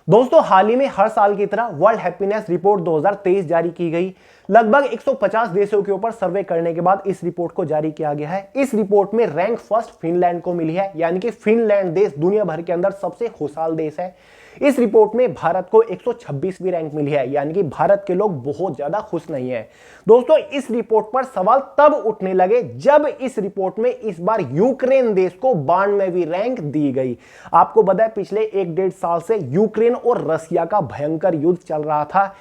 दोस्तों हाल ही में हर साल की तरह वर्ल्ड हैप्पीनेस रिपोर्ट 2023 जारी की गई। लगभग 150 देशों के ऊपर सर्वे करने के बाद इस रिपोर्ट को जारी किया गया है। इस रिपोर्ट में रैंक फर्स्ट फिनलैंड को मिली है, यानी कि फिनलैंड देश दुनिया भर के अंदर सबसे खुशहाल देश है। इस रिपोर्ट में भारत को 126वीं रैंक मिली है, यानी कि भारत के लोग बहुत ज्यादा खुश नहीं है। दोस्तों इस रिपोर्ट पर सवाल तब उठने लगे जब इस रिपोर्ट में इस बार यूक्रेन देश को 92वीं रैंक दी गई। आपको पता है पिछले 1-1.5 साल से यूक्रेन और रसिया का भयंकर युद्ध चल रहा था।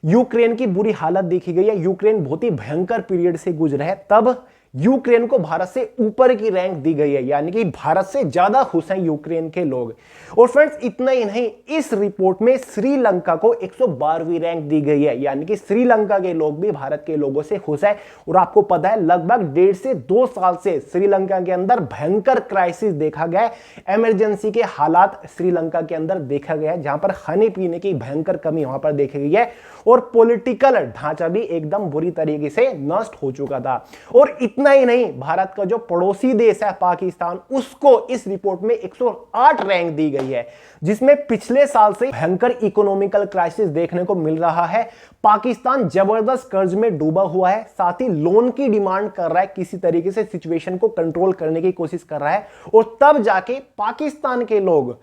यूक्रेन की बुरी हालत देखी गई है, यूक्रेन बहुत ही भयंकर पीरियड से गुजरा है। तब यूक्रेन को भारत से ऊपर की रैंक दी गई है, यानी कि भारत से ज्यादा खुश हैं यूक्रेन के लोग। और फ्रेंड्स इतना ही नहीं, इस रिपोर्ट में श्रीलंका को 112वीं रैंक दी गई है, यानी कि श्रीलंका के लोग भी भारत के लोगों से खुश है। और आपको पता है लगभग 1.5 से 2 साल से श्रीलंका के अंदर भयंकर क्राइसिस देखा गया है। इमरजेंसी के हालात श्रीलंका के अंदर देखा गया है, जहां पर खाने पीने की भयंकर कमी वहां पर देखी गई है और पॉलिटिकल ढांचा भी एकदम बुरी तरीके से नष्ट हो चुका था। और इतना ही नहीं, भारत का जो पड़ोसी देश है पाकिस्तान, उसको इस रिपोर्ट में 108 रैंक दी गई है, जिसमें पिछले साल से भयंकर इकोनॉमिकल क्राइसिस देखने को मिल रहा है। पाकिस्तान जबरदस्त कर्ज में डूबा हुआ है, साथ ही लोन की डिमांड कर रहा है, किसी तरीके से सिचुएशन को कंट्रोल करने की कोशिश कर रहा है। और तब जाके पाकिस्तान के लोग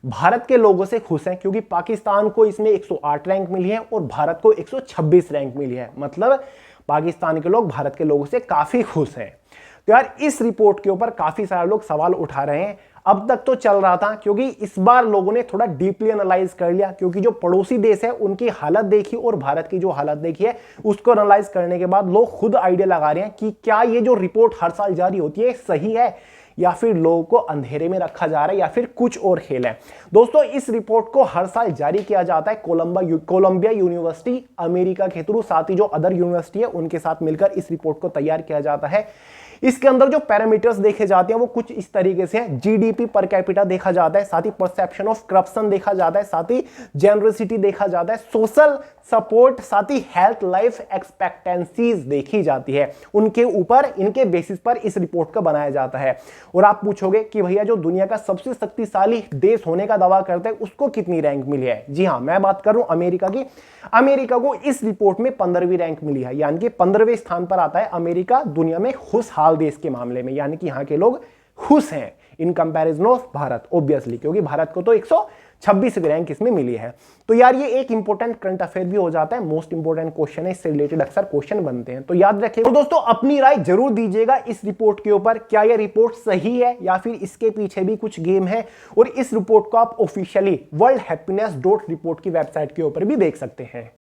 भारत के लोगों से खुश हैं, क्योंकि पाकिस्तान को इसमें 108 रैंक मिली है और भारत को 126 रैंक मिली है। मतलब पाकिस्तान के लोग भारत के लोगों से काफी खुश हैं। तो यार इस रिपोर्ट के ऊपर काफी सारे लोग सवाल उठा रहे हैं। अब तक तो चल रहा था, क्योंकि इस बार लोगों ने थोड़ा डीपली एनालाइज कर लिया, क्योंकि जो पड़ोसी देश है उनकी हालत देखी और भारत की जो हालत देखी है उसको एनालाइज करने के बाद लोग खुद आइडिया लगा रहे हैं कि क्या ये जो रिपोर्ट हर साल जारी होती है सही है, या फिर लोगों को अंधेरे में रखा जा रहा है, या फिर कुछ और खेल है। दोस्तों इस रिपोर्ट को हर साल जारी किया जाता है कोलंबिया यूनिवर्सिटी अमेरिका के थ्रू, साथ ही जो अदर यूनिवर्सिटी है उनके साथ मिलकर इस रिपोर्ट को तैयार किया जाता है। इसके अंदर जो पैरामीटर्स देखे जाते हैं वो कुछ इस तरीके से है। जीडीपी पर कैपिटा देखा जाता है, साथ ही परसेप्शन ऑफ करप्शन देखा जाता है, साथ ही जेनरसिटी देखा जाता है, सोशल सपोर्ट, साथ ही हेल्थ लाइफ एक्सपेक्टेंसीज देखी जाती है। उनके ऊपर इनके बेसिस पर इस रिपोर्ट का बनाया जाता है। और आप पूछोगे कि भैया जो दुनिया का सबसे शक्तिशाली देश होने का दावा करते हैं उसको कितनी रैंक मिली है? जी हाँ, मैं बात कर रहा हूं अमेरिका की। अमेरिका को इस रिपोर्ट में 15वीं रैंक मिली है, यानी कि 15वें स्थान पर आता है अमेरिका दुनिया में खुशहाल देश के मामले में, यानी कि यहां के लोग खुश हैं in comparison of Bharat, obviously, क्योंकि भारत को तो 126वीं रैंक इसमें मिली है। तो यार ये एक इंपॉर्टेंट करंट अफेयर भी हो जाता है, मोस्ट इंपॉर्टेंट क्वेश्चन है, इससे रिलेटेड अक्सर क्वेश्चन बनते हैं, तो याद रखिए। तो दोस्तों अपनी राय जरूर दीजिएगा इस रिपोर्ट के ऊपर, क्या यह रिपोर्ट सही है या फिर इसके पीछे भी कुछ गेम है। और इस रिपोर्ट को आप ऑफिशियली worldhappiness.report की वेबसाइट के ऊपर भी देख सकते हैं।